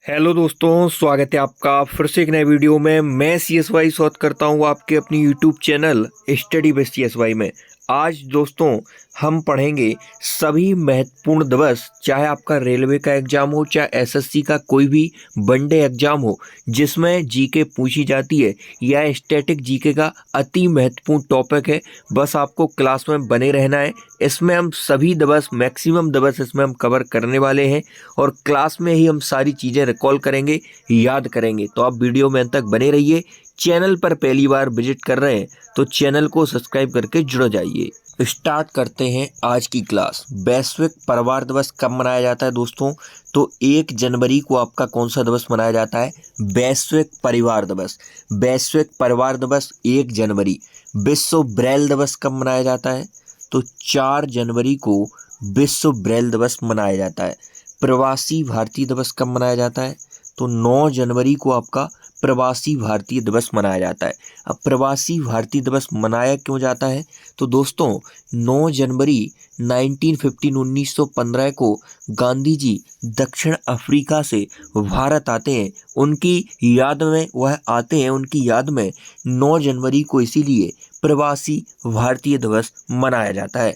Hello दोस्तों, स्वागत है आपका फिर से एक नए वीडियो में। मैं CSY स्वागत करता हूँ आपके अपनी YouTube channel study best CSY में। आज दोस्तों हम पढ़ेंगे सभी महत्वपूर्ण दिवस, चाहे आपका रेलवे का एग्जाम हो, चाहे SSC का कोई भी वनडे एग्जाम हो जिसमें जीके पूछी जाती है, यह स्टैटिक जीके का अति महत्वपूर्ण टॉपिक है। बस आपको क्लास में बने रहना है। इसमें हम सभी दिवस, मैक्सिमम दिवस इसमें हम कवर करने वाले हैं और क्लास में ही हम सारी चीज़ें रिकॉल करेंगे, याद करेंगे। तो आप वीडियो में अंत तक बने रहिए। चैनल पर पहली बार विजिट कर रहे हैं तो चैनल को सब्सक्राइब करके जुड़ जाइए। स्टार्ट करते हैं आज की क्लास। वैश्विक परिवार दिवस कब मनाया जाता है दोस्तों? तो 1 जनवरी को आपका कौन सा दिवस मनाया जाता है? वैश्विक परिवार दिवस। वैश्विक परिवार दिवस 1 जनवरी। विश्व ब्रेल दिवस कब मनाया जाता है? तो 4 जनवरी को विश्व ब्रेल दिवस मनाया जाता है। प्रवासी भारतीय दिवस कब मनाया जाता है? तो 9 जनवरी को आपका प्रवासी भारतीय दिवस मनाया जाता है। अब प्रवासी भारतीय दिवस मनाया क्यों जाता है? तो दोस्तों 9 जनवरी 1915 को गांधी जी दक्षिण अफ्रीका से भारत आते हैं। उनकी याद में वह आते हैं, उनकी याद में 9 जनवरी को इसीलिए प्रवासी भारतीय दिवस मनाया जाता है।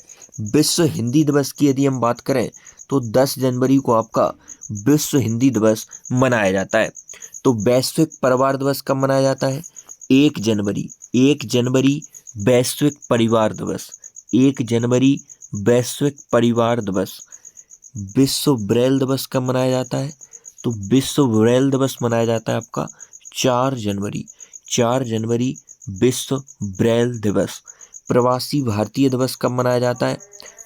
विश्व हिंदी दिवस की यदि हम बात करें तो 10 जनवरी को आपका विश्व हिंदी दिवस मनाया जाता है। तो वैश्विक परिवार दिवस कब मनाया जाता है? 1 जनवरी। 1 जनवरी वैश्विक परिवार दिवस। 1 जनवरी वैश्विक परिवार दिवस। विश्व ब्रेल दिवस कब मनाया जाता है? तो विश्व ब्रेल दिवस मनाया जाता है आपका 4 जनवरी। 4 जनवरी विश्व ब्रेल दिवस। प्रवासी भारतीय दिवस कब मनाया जाता है?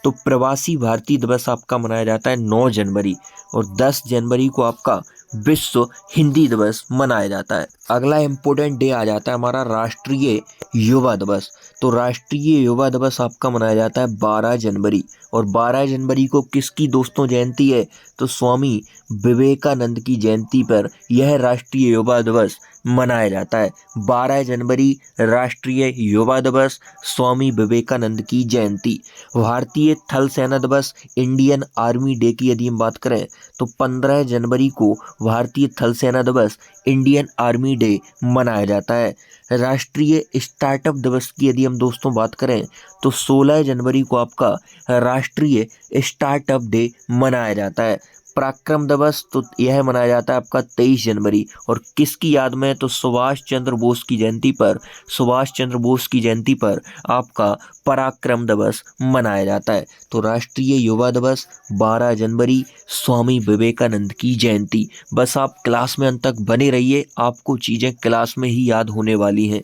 तो प्रवासी भारतीय दिवस आपका मनाया जाता है 9 जनवरी और 10 जनवरी को आपका विश्व हिंदी दिवस मनाया जाता है। अगला इम्पोर्टेंट डे आ जाता है हमारा राष्ट्रीय युवा दिवस। तो राष्ट्रीय युवा दिवस आपका मनाया जाता है 12 जनवरी और 12 जनवरी को किसकी दोस्तों जयंती है? तो स्वामी विवेकानंद की जयंती पर यह राष्ट्रीय युवा दिवस मनाया जाता है। 12 जनवरी राष्ट्रीय युवा दिवस, स्वामी विवेकानंद की जयंती। भारतीय थल सेना दिवस, इंडियन आर्मी डे की यदि हम बात करें तो 15 जनवरी को भारतीय थल सेना दिवस, इंडियन आर्मी डे मनाया जाता है। राष्ट्रीय स्टार्टअप दिवस की यदि हम दोस्तों बात करें तो 16 जनवरी को आपका राष्ट्रीय स्टार्टअप डे मनाया जाता है। पराक्रम दिवस तो यह मनाया जाता है आपका 23 जनवरी और किसकी याद में? तो सुभाष चंद्र बोस की जयंती पर, सुभाष चंद्र बोस की जयंती पर आपका पराक्रम दिवस मनाया जाता है। तो राष्ट्रीय युवा दिवस 12 जनवरी, स्वामी विवेकानंद की जयंती। बस आप क्लास में अंत तक बने रहिए, आपको चीज़ें क्लास में ही याद होने वाली हैं।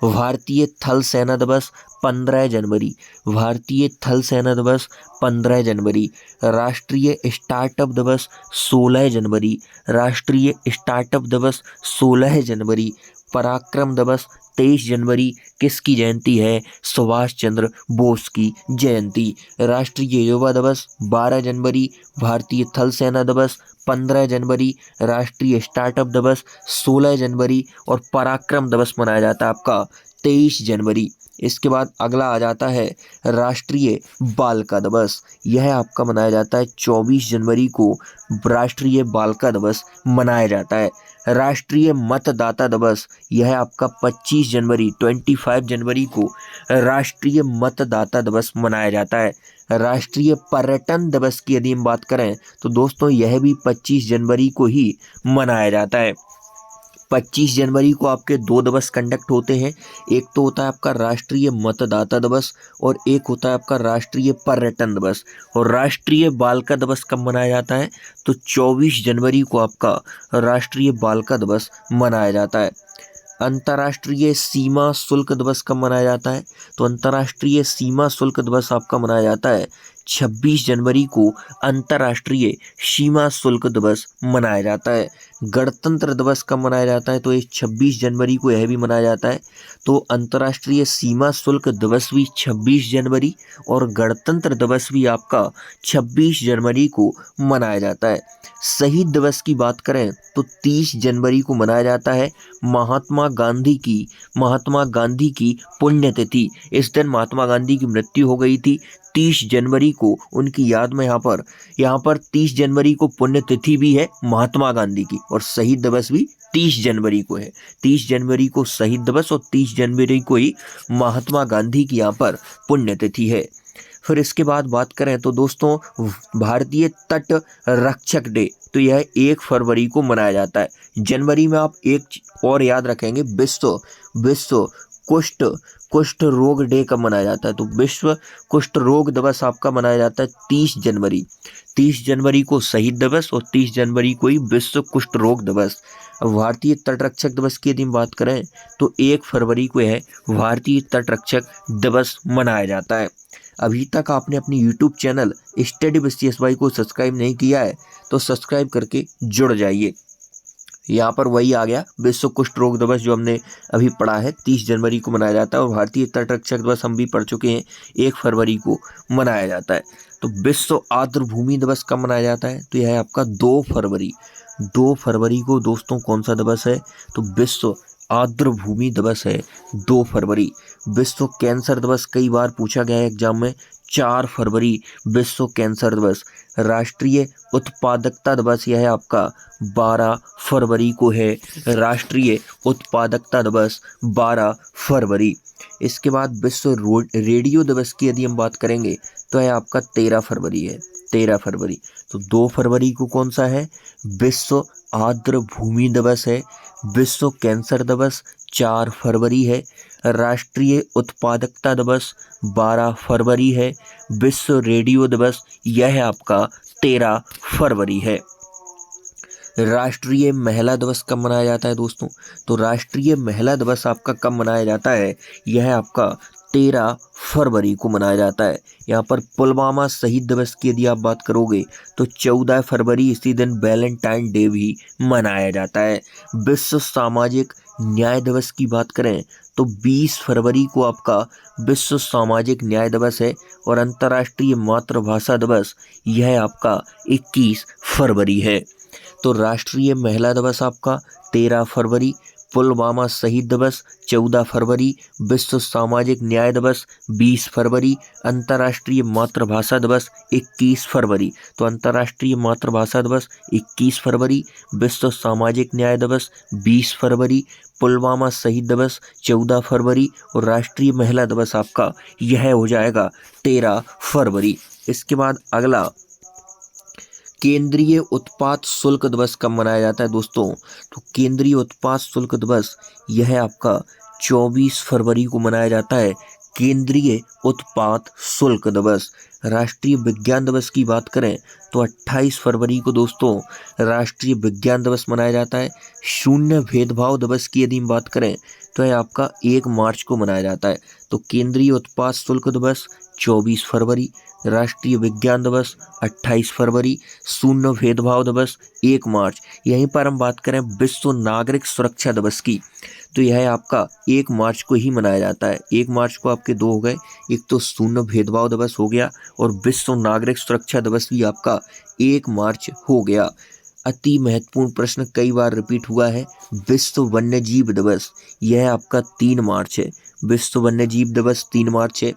भारतीय थल सेना दिवस 15 जनवरी। भारतीय थल सेना दिवस 15 जनवरी। राष्ट्रीय स्टार्टअप दिवस 16 जनवरी। राष्ट्रीय स्टार्टअप दिवस 16 जनवरी। पराक्रम दिवस 23 जनवरी। किसकी जयंती है? सुभाष चंद्र बोस की जयंती। राष्ट्रीय युवा दिवस 12 जनवरी। भारतीय थल सेना दिवस 15 जनवरी। राष्ट्रीय स्टार्टअप दिवस 16 जनवरी और पराक्रम दिवस मनाया जाता है आपका 23 जनवरी। इसके बाद अगला आ जाता है राष्ट्रीय बालिका दिवस। यह आपका मनाया जाता है 24 जनवरी को राष्ट्रीय बालिका दिवस मनाया जाता है। राष्ट्रीय मतदाता दिवस यह आपका 25 जनवरी 25 जनवरी को राष्ट्रीय मतदाता दिवस मनाया जाता है। राष्ट्रीय पर्यटन दिवस की यदि हम बात करें तो दोस्तों यह भी 25 जनवरी को ही मनाया जाता है। 25 जनवरी को आपके 2 दिवस कंडक्ट होते हैं। एक तो होता है आपका राष्ट्रीय मतदाता दिवस और एक होता है आपका राष्ट्रीय पर्यटन दिवस। और राष्ट्रीय बालिका दिवस कब मनाया जाता है? तो 24 जनवरी को आपका राष्ट्रीय बालिका दिवस मनाया जाता है। अंतर्राष्ट्रीय सीमा शुल्क दिवस कब मनाया जाता है? तो अंतर्राष्ट्रीय सीमा शुल्क दिवस आपका मनाया जाता है 26 जनवरी को अंतर्राष्ट्रीय सीमा शुल्क दिवस मनाया जाता है। गणतंत्र दिवस कब मनाया जाता है? तो ये 26 जनवरी को यह भी मनाया जाता है। तो अंतर्राष्ट्रीय सीमा शुल्क दिवस भी 26 जनवरी और गणतंत्र दिवस भी आपका 26 जनवरी को मनाया जाता है। शहीद दिवस की बात करें तो 30 जनवरी को मनाया जाता है। महात्मा गांधी की पुण्यतिथि। इस दिन महात्मा गांधी की मृत्यु हो गई थी। 30 जनवरी को उनकी याद में यहाँ पर 30 जनवरी को पुण्यतिथि भी है महात्मा गांधी की, और शहीद दिवस भी 30 जनवरी को है। 30 जनवरी को शहीद दिवस और 30 जनवरी को ही महात्मा गांधी की यहाँ पर पुण्यतिथि है। फिर इसके बाद बात करें तो दोस्तों भारतीय तट रक्षक डे, तो यह 1 फरवरी को मनाया जाता है। जनवरी में आप एक और याद रखेंगे, विश्व कुष्ठ रोग डे कब मनाया जाता है, तो विश्व कुष्ठ रोग दिवस आपका मनाया जाता है 30 जनवरी। 30 जनवरी को शहीद दिवस और 30 जनवरी को ही विश्व कुष्ठ रोग दिवस। अब भारतीय तटरक्षक दिवस की यदि हम बात करें तो 1 फरवरी को है भारतीय तटरक्षक दिवस मनाया जाता है। अभी तक आपने अपनी YouTube channel study with CSY को सब्सक्राइब नहीं किया है तो सब्सक्राइब करके जुड़ जाइए। यहाँ पर वही आ गया विश्व कुष्ठ रोग दिवस जो हमने अभी पढ़ा है, 30 जनवरी को मनाया जाता है। और भारतीय तटरक्षक दिवस हम भी पढ़ चुके हैं, 1 फरवरी को मनाया जाता है। तो विश्व आर्द्र भूमि दिवस कब मनाया जाता है, तो यह है आपका 2 फरवरी। 2 फरवरी को दोस्तों कौन सा दिवस है, तो विश्व आर्द्र भूमि दिवस है 2 फरवरी। विश्व कैंसर दिवस कई बार पूछा गया है एग्जाम में, 4 फरवरी विश्व कैंसर दिवस। राष्ट्रीय उत्पादकता दिवस यह है आपका 12 फरवरी को है, राष्ट्रीय उत्पादकता दिवस 12 फरवरी। इसके बाद विश्व रेडियो दिवस की यदि हम बात करेंगे तो यह आपका 13 फरवरी है, 13 फरवरी। तो 2 फरवरी को कौन सा है, विश्व आर्द्र भूमि दिवस है। विश्व कैंसर दिवस 4 फरवरी है। राष्ट्रीय उत्पादकता दिवस 12 फरवरी है। विश्व रेडियो दिवस यह है आपका 13 फरवरी है। राष्ट्रीय महिला दिवस कब मनाया जाता है दोस्तों, तो राष्ट्रीय महिला दिवस आपका कब मनाया जाता है, यह आपका 13 फरवरी को मनाया जाता है। यहाँ पर पुलवामा शहीद दिवस की यदि आप बात करोगे तो 14 फरवरी, इसी दिन वैलेंटाइन डे भी मनाया जाता है। विश्व सामाजिक न्याय दिवस की बात करें तो 20 फरवरी को आपका विश्व सामाजिक न्याय दिवस है। और अंतर्राष्ट्रीय मातृभाषा दिवस यह आपका 21 फरवरी है। तो राष्ट्रीय महिला दिवस आपका 13 फरवरी, पुलवामा शहीद दिवस 14 फरवरी, विश्व सामाजिक न्याय दिवस 20 फरवरी, अंतर्राष्ट्रीय मातृभाषा दिवस 21 फरवरी। तो अंतर्राष्ट्रीय मातृभाषा दिवस 21 फरवरी, विश्व सामाजिक न्याय दिवस 20 फरवरी, पुलवामा शहीद दिवस 14 फरवरी और राष्ट्रीय महिला दिवस आपका यह हो जाएगा 13 फरवरी। इसके बाद अगला केंद्रीय उत्पाद शुल्क दिवस कब मनाया जाता है दोस्तों, तो केंद्रीय उत्पाद शुल्क दिवस यह आपका 24 फरवरी को मनाया जाता है। केंद्रीय उत्पाद शुल्क दिवस। राष्ट्रीय विज्ञान दिवस की बात करें तो 28 फरवरी को दोस्तों राष्ट्रीय विज्ञान दिवस मनाया जाता है। शून्य भेदभाव दिवस की यदि हम बात करें तो यह आपका 1 मार्च को मनाया जाता है। तो केंद्रीय उत्पाद शुल्क दिवस 24 फरवरी, राष्ट्रीय विज्ञान दिवस 28 फरवरी, शून्य भेदभाव दिवस 1 मार्च। यहीं पर हम बात करें विश्व नागरिक सुरक्षा दिवस की तो यह आपका 1 मार्च को ही मनाया जाता है। 1 मार्च को आपके 2 हो गए, एक तो शून्य भेदभाव दिवस हो गया और विश्व नागरिक सुरक्षा दिवस भी आपका 1 मार्च हो गया। अति महत्वपूर्ण प्रश्न कई बार रिपीट हुआ है, विश्व वन्यजीव दिवस यह आपका 3 मार्च है। विश्व वन्यजीव दिवस 3 मार्च है।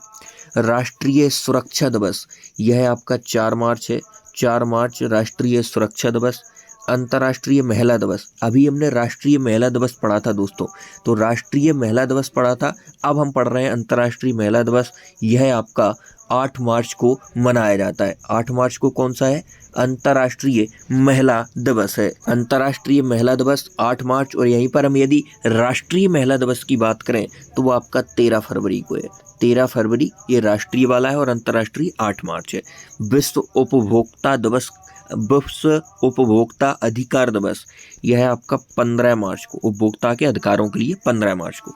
राष्ट्रीय सुरक्षा दिवस यह आपका 4 मार्च है। 4 मार्च राष्ट्रीय सुरक्षा दिवस। अंतर्राष्ट्रीय महिला दिवस, अभी हमने राष्ट्रीय महिला दिवस पढ़ा था दोस्तों, तो राष्ट्रीय महिला दिवस पढ़ा था, अब हम पढ़ रहे हैं अंतर्राष्ट्रीय महिला दिवस। यह आपका 8 मार्च को मनाया जाता है। 8 मार्च को कौन सा है, अंतर्राष्ट्रीय महिला दिवस है। अंतर्राष्ट्रीय महिला दिवस 8 मार्च। और यहीं पर हम यदि राष्ट्रीय महिला दिवस की बात करें तो वो आपका 13 फरवरी को है। 13 फरवरी ये राष्ट्रीय वाला है और अंतर्राष्ट्रीय 8 मार्च है। विश्व उपभोक्ता दिवस, विश्व उपभोक्ता अधिकार दिवस यह है आपका 15 मार्च को, उपभोक्ता के अधिकारों के लिए 15 मार्च को।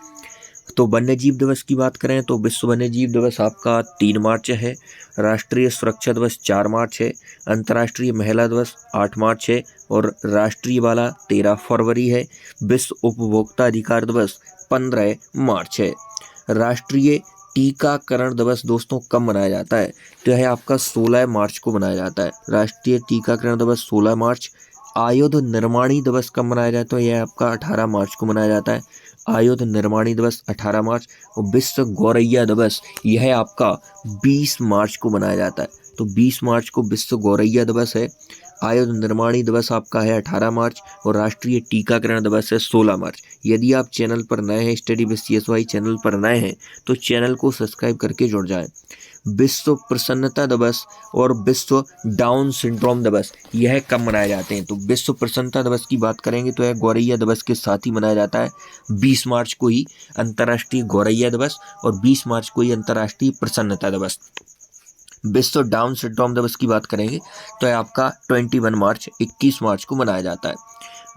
तो वन्यजीव दिवस की बात करें तो विश्व वन्यजीव दिवस आपका 3 मार्च है। राष्ट्रीय सुरक्षा दिवस 4 मार्च है। अंतर्राष्ट्रीय महिला दिवस 8 मार्च है और राष्ट्रीय वाला 13 फरवरी है। विश्व उपभोक्ता अधिकार दिवस 15 मार्च है। राष्ट्रीय टीकाकरण दिवस दोस्तों कब मनाया जाता है, तो यह आपका 16 मार्च को मनाया जाता है। राष्ट्रीय टीकाकरण दिवस 16 मार्च। आयुध निर्माणी दिवस कब मनाया जाता है? यह आपका 18 मार्च को मनाया जाता है। आयुध निर्माणी दिवस 18 मार्च। और विश्व गौरैया दिवस यह आपका 20 मार्च को मनाया जाता है। तो 20 मार्च को विश्व गौरैया दिवस है। आयुध निर्माणी दिवस आपका है 18 मार्च और राष्ट्रीय टीकाकरण दिवस है 16 मार्च। यदि आप चैनल पर नए हैं, स्टडी विद CSY चैनल पर नए हैं, तो चैनल को सब्सक्राइब करके जुड़ जाएं। विश्व प्रसन्नता दिवस और विश्व डाउन सिंड्रोम दिवस यह कब मनाए जाते हैं? तो विश्व प्रसन्नता दिवस की बात करेंगे तो यह गौरैया दिवस के साथ ही मनाया जाता है। 20 मार्च को ही अंतर्राष्ट्रीय गौरैया दिवस और 20 मार्च को ही अंतर्राष्ट्रीय प्रसन्नता दिवस। विश्व डाउन सिंड्रोम दिवस की बात करेंगे तो यह आपका 21 मार्च को मनाया जाता है।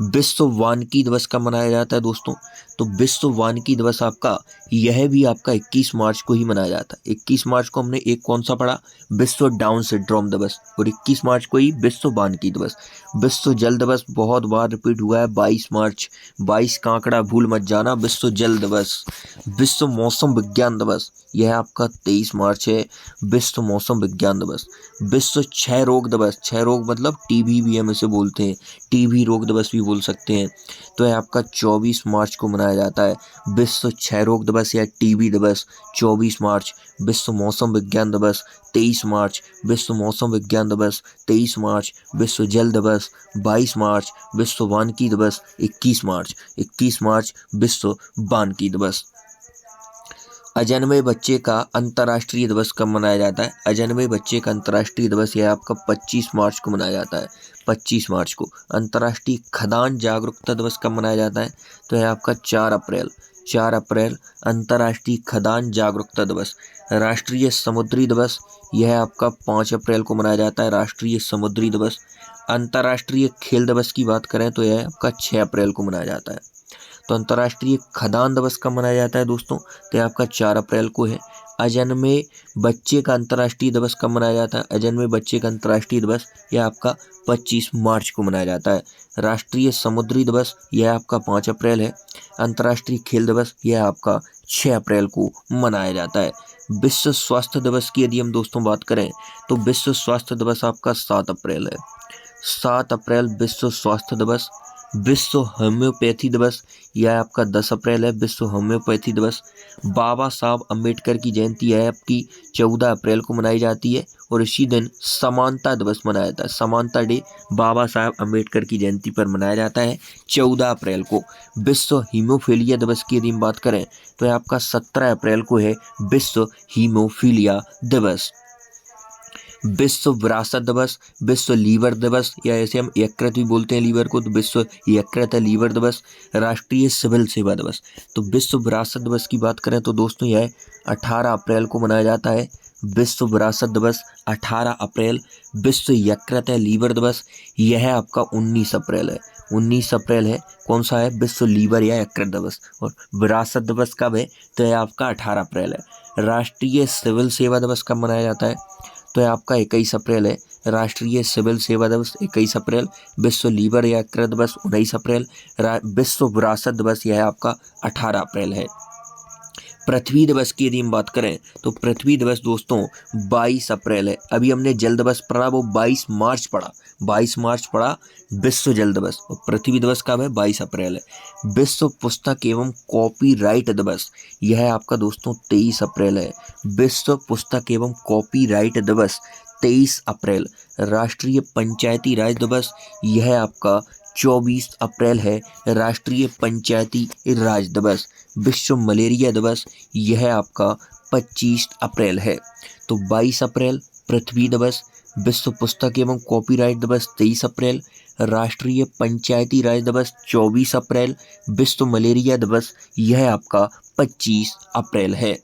विश्व वानिकी दिवस कब मनाया जाता है दोस्तों? तो विश्व वानिकी दिवस आपका यह भी आपका 21 मार्च को ही मनाया जाता है। 21 मार्च को हमने एक कौन सा पढ़ा? विश्व डाउन सिंड्रोम दिवस। और 21 मार्च को ही विश्व वानिकी दिवस। विश्व जल दिवस बहुत बार रिपीट हुआ है, 22 मार्च। 22 का आंकड़ा भूल मत जाना, विश्व जल दिवस। विश्व मौसम विज्ञान दिवस यह आपका 23 मार्च है। विश्व मौसम विज्ञान दिवस। विश्व क्षय रोग दिवस, क्षय रोग मतलब टीबी भी हम इसे बोलते हैं, टीबी रोग दिवस भी बोल सकते हैं। तो यह आपका 24 मार्च को मनाया जाता है। विश्व क्षय रोग दिवस या टीबी दिवस 24 मार्च। विश्व मौसम विज्ञान दिवस 23 मार्च। विश्व मौसम विज्ञान दिवस 23 मार्च। विश्व जल दिवस 22 मार्च। विश्व वानिकी दिवस 21 मार्च। 21 मार्च विश्व वानिकी दिवस। अजन्मे बच्चे का अंतर्राष्ट्रीय दिवस कब मनाया जाता है? अजन्मे बच्चे का अंतर्राष्ट्रीय दिवस यह आपका 25 मार्च को मनाया जाता है। 25 मार्च को। अंतर्राष्ट्रीय खदान जागरूकता दिवस कब मनाया जाता है? तो यह आपका 4 अप्रैल। 4 अप्रैल अंतर्राष्ट्रीय खदान जागरूकता दिवस। राष्ट्रीय समुद्री दिवस यह आपका 5 अप्रैल को मनाया जाता है। राष्ट्रीय समुद्री दिवस। अंतर्राष्ट्रीय खेल दिवस की बात करें तो यह आपका 6 अप्रैल को मनाया जाता है। तो अंतर्राष्ट्रीय खदान दिवस कब मनाया जाता है दोस्तों? तो यह आपका 4 अप्रैल को है। अजन्मे बच्चे का अंतर्राष्ट्रीय दिवस कब मनाया जाता है? अजन्मे बच्चे का अंतर्राष्ट्रीय दिवस यह आपका 25 मार्च को मनाया जाता है। राष्ट्रीय समुद्री दिवस यह आपका 5 अप्रैल है। अंतर्राष्ट्रीय खेल दिवस यह आपका 6 अप्रैल को मनाया जाता है। विश्व स्वास्थ्य दिवस की यदि हम दोस्तों बात करें तो विश्व स्वास्थ्य दिवस आपका 7 अप्रैल है। 7 अप्रैल विश्व स्वास्थ्य दिवस। विश्व होम्योपैथी दिवस यह आपका 10 अप्रैल है। विश्व होम्योपैथी दिवस। बाबा साहब अम्बेडकर की जयंती है आपकी 14 अप्रैल को मनाई जाती है और इसी दिन समानता दिवस मनाया जाता है। समानता डे बाबा साहब अम्बेडकर की जयंती पर मनाया जाता है 14 अप्रैल को। विश्व हीमोफीलिया दिवस की यदि हम बात करें तो यह आपका 17 अप्रैल को है विश्व हीमोफीलिया दिवस। विश्व विरासत दिवस। विश्व लीवर दिवस या ऐसे हम यकृत भी बोलते हैं लीवर को, तो विश्व यकृत है लीवर दिवस। राष्ट्रीय सिविल सेवा दिवस। तो विश्व विरासत दिवस की बात करें तो दोस्तों यह 18 अप्रैल को मनाया जाता है। विश्व विरासत दिवस 18 अप्रैल। विश्व यकृत है लीवर दिवस यह आपका 19 अप्रैल है। 19 अप्रैल है। कौन सा है? विश्व लीवर या यकृत दिवस। और विरासत दिवस कब है? तो यह आपका 18 अप्रैल है। राष्ट्रीय सिविल सेवा दिवस कब मनाया जाता है? तो यह आपका 21 अप्रैल है। राष्ट्रीय सिविल सेवा दिवस 21 अप्रैल। विश्व लीवर या यकृत दिवस 19 अप्रैल। विश्व विरासत दिवस यह आपका 18 अप्रैल है। पृथ्वी दिवस की यदि हम बात करें तो पृथ्वी दिवस दोस्तों 22 अप्रैल है। अभी हमने जल दिवस पढ़ा वो 22 मार्च पढ़ा। 22 मार्च पढ़ा विश्व जल दिवस। और पृथ्वी दिवस कब है? 22 अप्रैल है। विश्व पुस्तक एवं कॉपीराइट दिवस यह आपका दोस्तों 23 अप्रैल है। विश्व पुस्तक एवं कॉपीराइट दिवस 23 अप्रैल। राष्ट्रीय पंचायती राज दिवस यह आपका 24 अप्रैल है। राष्ट्रीय पंचायती राज दिवस। विश्व मलेरिया दिवस यह आपका 25 अप्रैल है। तो 22 अप्रैल पृथ्वी दिवस। विश्व पुस्तक एवं कॉपीराइट दिवस 23 अप्रैल। राष्ट्रीय पंचायती राज दिवस 24 अप्रैल। विश्व मलेरिया दिवस यह आपका 25 अप्रैल है।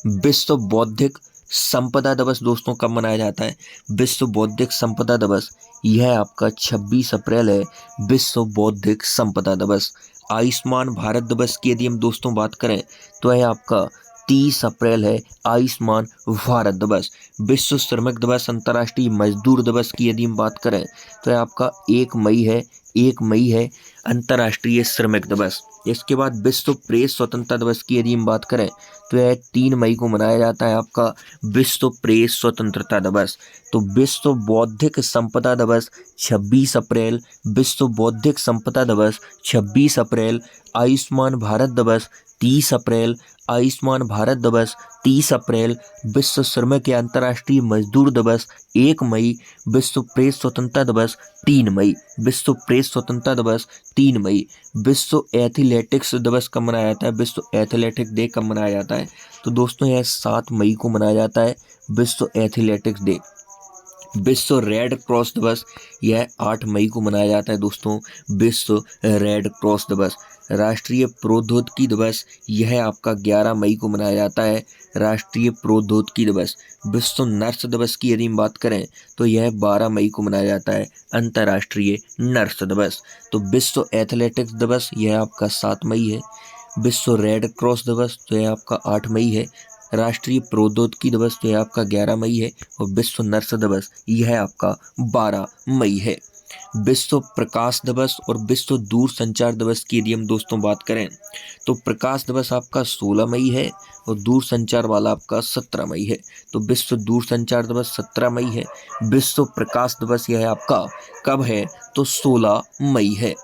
विश्व बौद्धिक संपदा दिवस दोस्तों कब मनाया जाता है? विश्व बौद्धिक संपदा दिवस यह आपका 26 अप्रैल है। विश्व बौद्धिक संपदा दिवस। आयुष्मान भारत दिवस की यदि हम दोस्तों बात करें तो यह आपका 30 अप्रैल है आयुष्मान भारत दिवस। विश्व श्रमिक दिवस, अंतर्राष्ट्रीय मजदूर दिवस की यदि हम बात करें तो यह आपका 1 मई है अंतर्राष्ट्रीय श्रमिक दिवस। इसके बाद विश्व प्रेस स्वतंत्रता दिवस की यदि हम बात करें तो यह 3 मई को मनाया जाता है आपका विश्व प्रेस स्वतंत्रता दिवस। तो विश्व बौद्धिक संपदा दिवस 26 अप्रैल, विश्व बौद्धिक संपदा दिवस 26 अप्रैल, आयुष्मान भारत दिवस 30 अप्रैल, आयुष्मान भारत दिवस 30 अप्रैल, विश्व श्रमिक या अंतर्राष्ट्रीय मजदूर दिवस 1 मई, विश्व प्रेस स्वतंत्रता दिवस 3 मई, विश्व प्रेस स्वतंत्रता दिवस 3 मई। विश्व एथलेटिक्स दिवस कब मनाया जाता है, विश्व एथलेटिक डे कब मनाया जाता है, तो दोस्तों यह 7 मई को मनाया जाता है विश्व एथलेटिक्स डे। विश्व रेड क्रॉस दिवस यह 8 मई को मनाया जाता है दोस्तों, विश्व रेड क्रॉस दिवस। राष्ट्रीय प्रौद्योगिकी दिवस यह आपका 11 मई को मनाया जाता है, राष्ट्रीय प्रौद्योगिकी दिवस। विश्व नर्स दिवस की यदि हम बात करें तो यह 12 मई को मनाया जाता है, अंतर्राष्ट्रीय नर्स दिवस। तो विश्व एथलेटिक्स दिवस यह आपका 7 मई है, विश्व रेड क्रॉस दिवस तो यह आपका 8 मई है, राष्ट्रीय प्रौद्योगिकी दिवस तो यह आपका 11 मई है और विश्व नर्स दिवस यह आपका 12 मई है। विश्व प्रकाश दिवस और विश्व दूरसंचार दिवस की यदि हम दोस्तों बात करें तो प्रकाश दिवस आपका 16 मई है और दूरसंचार वाला आपका 17 मई है। तो विश्व दूरसंचार दिवस 17 मई है, विश्व प्रकाश दिवस यह आपका कब है तो 16 मई है।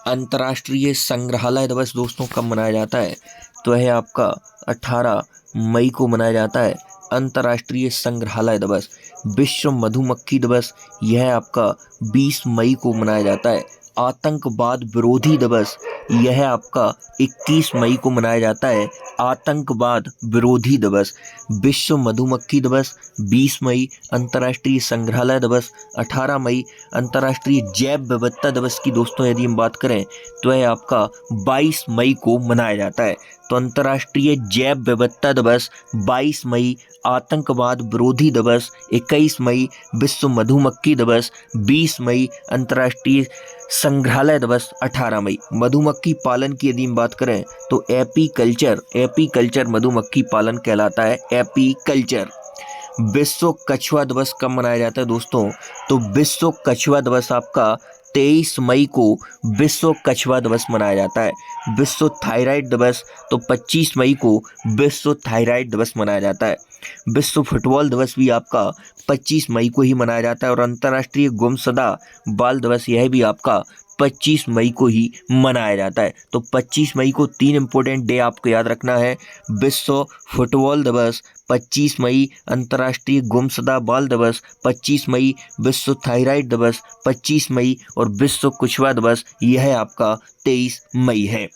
अंतर्राष्ट्रीय संग्रहालय दिवस दोस्तों कब मनाया जाता है तो यह आपका 18 मई को मनाया जाता है, अंतर्राष्ट्रीय संग्रहालय दिवस। विश्व मधुमक्खी दिवस यह आपका 20 मई को मनाया जाता है। आतंकवाद विरोधी दिवस यह आपका 21 मई को मनाया जाता है, आतंकवाद विरोधी दिवस। विश्व मधुमक्खी दिवस 20 मई, अंतर्राष्ट्रीय संग्रहालय दिवस 18 मई, अंतर्राष्ट्रीय जैव विविधता दिवस की दोस्तों यदि हम बात करें तो यह आपका 22 मई को मनाया जाता है। तो अंतर्राष्ट्रीय जैव विविधता दिवस 22 मई, आतंकवाद विरोधी दिवस 21 मई, विश्व मधुमक्खी दिवस 20 मई, अंतर्राष्ट्रीय संग्रहालय दिवस 18 मई। मधुमक्खी पालन की यदि हम बात करें तो एपीकल्चर मधुमक्खी पालन कहलाता है, एपीकल्चर। विश्व कछुआ दिवस कब मनाया जाता है दोस्तों, तो विश्व कछुआ दिवस आपका 23 मई को विश्व कछुआ दिवस मनाया जाता है। विश्व थायराइड दिवस तो 25 मई को विश्व थायराइड दिवस मनाया जाता है। विश्व फुटबॉल दिवस भी आपका 25 मई को ही मनाया जाता है और अंतर्राष्ट्रीय गुमशुदा बाल दिवस यह भी आपका 25 मई को ही मनाया जाता है। तो 25 मई को 3 इंपॉर्टेंट डे आपको याद रखना है, विश्व फुटबॉल दिवस 25 मई, अंतर्राष्ट्रीय गुमशुदा बाल दिवस 25 मई, विश्व थायराइड दिवस 25 मई और विश्व कछुआ दिवस यह आपका 23 मई है।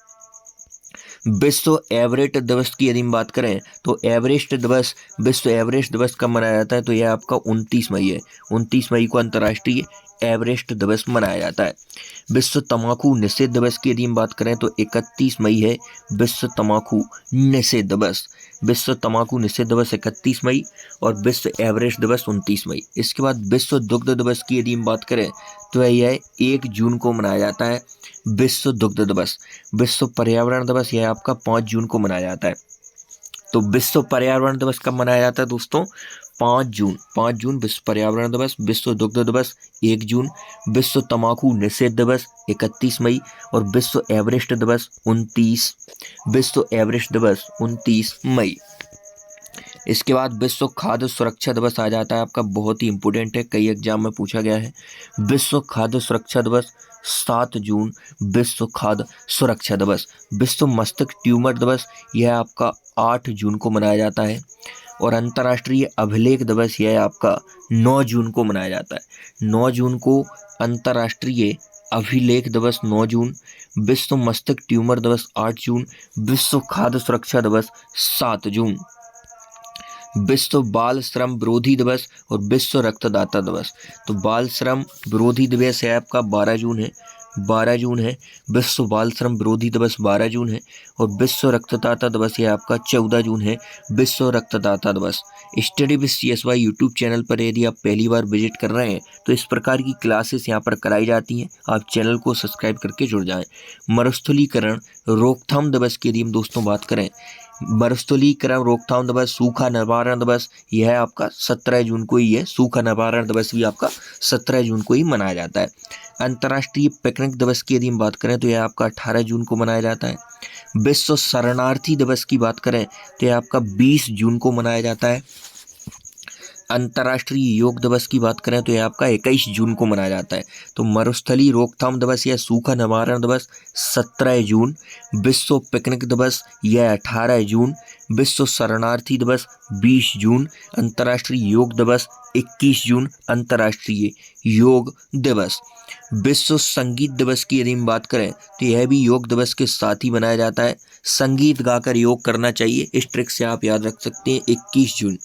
विश्व एवरेस्ट दिवस की यदि हम बात करें तो विश्व एवरेस्ट दिवस कब मनाया जाता है तो यह आपका 29 मई है, 29 मई को अंतर्राष्ट्रीय एवरेस्ट दिवस मनाया जाता है। विश्व तंबाकू निषेध दिवस की यदि हम बात करें तो 31 मई है विश्व तंबाकू निषेध दिवस। विश्व तंबाकू निषेध दिवस 31 मई और विश्व एवरेस्ट दिवस 29 मई। इसके बाद विश्व दुग्ध दिवस की यदि हम बात करें तो यह 1 जून को मनाया जाता है, विश्व दुग्ध दिवस। विश्व पर्यावरण दिवस यह आपका 5 जून को मनाया जाता है। तो विश्व पर्यावरण दिवस कब मनाया जाता है दोस्तों, 5 जून विश्व पर्यावरण दिवस। विश्व दुग्ध दिवस 1 जून, विश्व तंबाकू निषेध दिवस 31 मई और विश्व एवरेस्ट दिवस 29 मई। इसके बाद विश्व खाद्य सुरक्षा दिवस आ जाता है आपका, बहुत ही इंपॉर्टेंट है, कई एग्जाम में पूछा गया है। विश्व खाद्य सुरक्षा दिवस 7 जून, विश्व खाद्य सुरक्षा दिवस। विश्व मस्तिष्क ट्यूमर दिवस यह आपका 8 जून को मनाया जाता है और अंतर्राष्ट्रीय अभिलेख दिवस यह आपका 9 जून को मनाया जाता है। 9 जून को अंतर्राष्ट्रीय अभिलेख दिवस 9 जून, विश्व मस्तिष्क ट्यूमर दिवस 8 जून, विश्व खाद्य सुरक्षा दिवस 7 जून। विश्व बाल श्रम विरोधी दिवस और विश्व रक्तदाता दिवस। तो बाल श्रम विरोधी दिवस है आपका 12 जून है, विश्व बाल श्रम विरोधी दिवस 12 जून है और विश्व रक्तदाता दिवस है आपका 14 जून है, विश्व रक्तदाता दिवस। Study with CSY YouTube channel पर यदि आप पहली बार विजिट कर रहे हैं तो इस प्रकार की क्लासेस यहाँ पर कराई जाती हैं, आप चैनल को सब्सक्राइब करके जुड़ जाएं। मरुस्थलीकरण रोकथाम दिवस की यदि हम दोस्तों बात करें, मरुस्थलीकरण रोकथाम दिवस, सूखा निवारण दिवस, यह आपका 17 जून को ही है। सूखा निवारण दिवस भी आपका 17 जून को ही मनाया जाता है। अंतर्राष्ट्रीय पिकनिक दिवस की यदि हम बात करें तो यह आपका 18 जून को मनाया जाता है। विश्व शरणार्थी दिवस की बात करें तो यह आपका 20 जून को मनाया जाता है। अंतर्राष्ट्रीय योग दिवस की बात करें तो यह आपका 21 जून को मनाया जाता है। तो मरुस्थली रोकथाम दिवस या सूखा निवारण दिवस 17 जून, विश्व पिकनिक दिवस यह 18 जून, विश्व शरणार्थी दिवस 20 जून, अंतर्राष्ट्रीय योग दिवस 21 जून, अंतर्राष्ट्रीय योग दिवस। विश्व संगीत दिवस की यदि हम बात करें तो यह भी योग दिवस के साथ ही मनाया जाता है। संगीत गाकर योग करना चाहिए, इस ट्रिक से आप याद रख सकते हैं। 21 जून।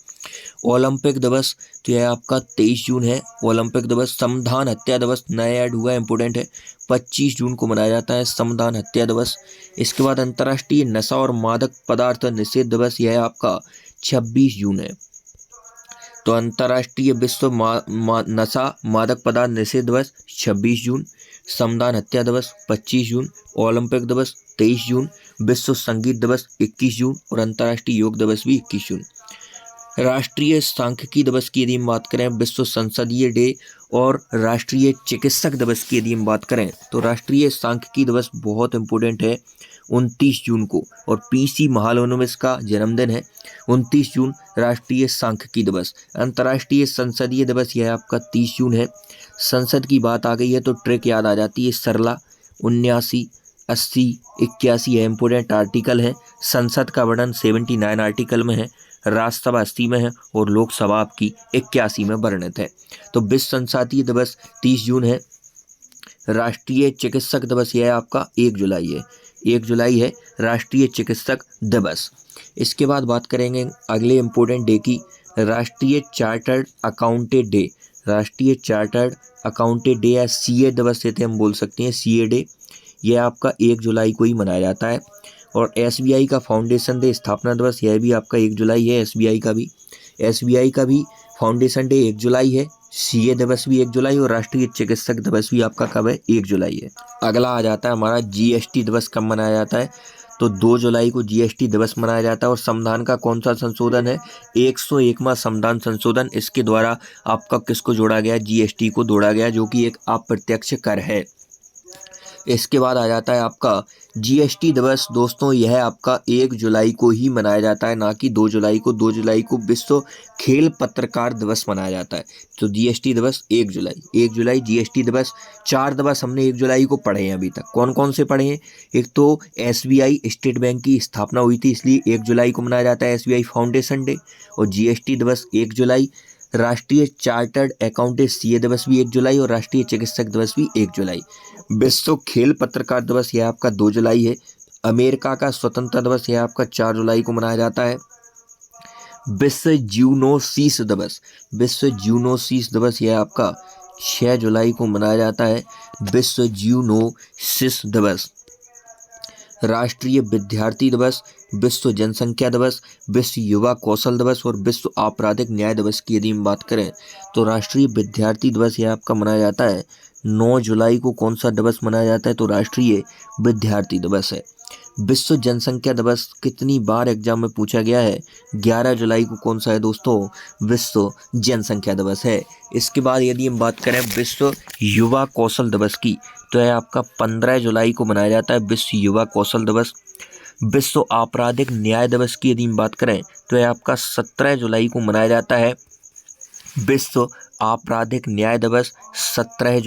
ओलंपिक दिवस तो यह आपका 23 जून है। ओलंपिक दिवस। संविधान हत्या दिवस नया ऐड हुआ, इंपोर्टेंट है, 25 जून को मनाया जाता है संविधान हत्या दिवस। इसके बाद अंतर्राष्ट्रीय नशा और मादक पदार्थ निषेध दिवस, यह आपका 26 जून है। तो अंतर्राष्ट्रीय विश्व नशा मादक पदार्थ निषेध दिवस 26 जून, संविधान हत्या दिवस 25 जून, ओलंपिक दिवस 23 जून, विश्व संगीत दिवस 21 जून और अंतर्राष्ट्रीय योग दिवस भी 21 जून। राष्ट्रीय सांख्यिकी दिवस की यदि हम बात करें, विश्व संसदीय डे और राष्ट्रीय चिकित्सक दिवस की यदि हम बात करें तो राष्ट्रीय सांख्यिकी दिवस बहुत इंपॉर्टेंट है 29 जून को, और पीसी महालनोबिस का जन्मदिन है 29 जून, राष्ट्रीय सांख्यिकी दिवस। अंतर्राष्ट्रीय संसदीय दिवस यह आपका 30 जून है। संसद की बात आ गई है तो ट्रिक याद आ जाती है, सरला 79, 80, 81 है, इंपोर्टेंट आर्टिकल है। संसद का वर्णन 79 आर्टिकल में है, राज्यसभा 80 में है और लोकसभा आपकी 81 में वर्णित है। तो विश्व संसदीय दिवस 30 जून है। राष्ट्रीय चिकित्सक दिवस यह आपका 1 जुलाई है, 1 जुलाई है राष्ट्रीय चिकित्सक दिवस। इसके बाद बात करेंगे अगले इम्पोर्टेंट डे की, राष्ट्रीय चार्टर्ड अकाउंटेंट डे। राष्ट्रीय चार्टर्ड अकाउंटेंट डे या सीए दिवस से हम बोल सकते हैं, सीए डे, यह आपका 1 जुलाई को ही मनाया जाता है। और एसबीआई का फाउंडेशन डे स्थापना दिवस, यह भी आपका 1 जुलाई है। एसबीआई का भी फाउंडेशन डे 1 जुलाई है। सीए दिवस भी 1 जुलाई और राष्ट्रीय चिकित्सक दिवस भी आपका कब है, 1 जुलाई है। अगला आ जाता है हमारा जीएसटी दिवस कब मनाया जाता है, तो 2 जुलाई को जीएसटी दिवस मनाया जाता है। और संविधान का कौन सा संशोधन है, 101वां संविधान संशोधन, इसके द्वारा आपका किसको जोड़ा गया, जीएसटी को जोड़ा गया, जो कि एक अप्रत्यक्ष कर है। इसके बाद आ जाता है आपका जीएसटी दिवस। दोस्तों यह आपका 1 जुलाई को ही मनाया जाता है, ना कि 2 जुलाई को। 2 जुलाई को विश्व खेल पत्रकार दिवस मनाया जाता है। तो जीएसटी दिवस 1 जुलाई, 1 जुलाई जीएसटी दिवस। 4 दिवस हमने 1 जुलाई को पढ़े हैं अभी तक। कौन कौन से पढ़े हैं, एक तो एसबीआई स्टेट बैंक की स्थापना हुई थी इसलिए 1 जुलाई को मनाया जाता है एसबीआई फाउंडेशन डे, और जीएसटी दिवस 1 जुलाई। राष्ट्रीय चार्टर्ड अकाउंटेंट सीए दिवस भी 1 जुलाई और राष्ट्रीय चिकित्सक दिवस भी 1 जुलाई। विश्व खेल पत्रकार दिवस यह आपका 2 जुलाई है। अमेरिका का स्वतंत्रता दिवस यह आपका 4 जुलाई को मनाया जाता है। विश्व जूनोसिस दिवस यह आपका 6 जुलाई को मनाया जाता है, विश्व जूनोसिस दिवस। राष्ट्रीय विद्यार्थी दिवस, विश्व जनसंख्या दिवस, विश्व युवा कौशल दिवस और विश्व आपराधिक न्याय दिवस की यदि हम बात करें तो राष्ट्रीय विद्यार्थी दिवस यह आपका मनाया जाता है 9 जुलाई को। कौन सा दिवस मनाया जाता है, तो राष्ट्रीय विद्यार्थी दिवस है। विश्व जनसंख्या दिवस कितनी बार एग्जाम में पूछा गया है, 11 जुलाई को कौन सा है दोस्तों, विश्व जनसंख्या दिवस है। इसके बाद यदि हम बात करें विश्व युवा कौशल दिवस की, तो यह आपका 15 जुलाई को मनाया जाता है, विश्व युवा कौशल दिवस। विश्व आपराधिक न्याय दिवस की यदि हम बात करें तो यह आपका 17 जुलाई को मनाया जाता है, विश्व आपराधिक न्याय दिवस 17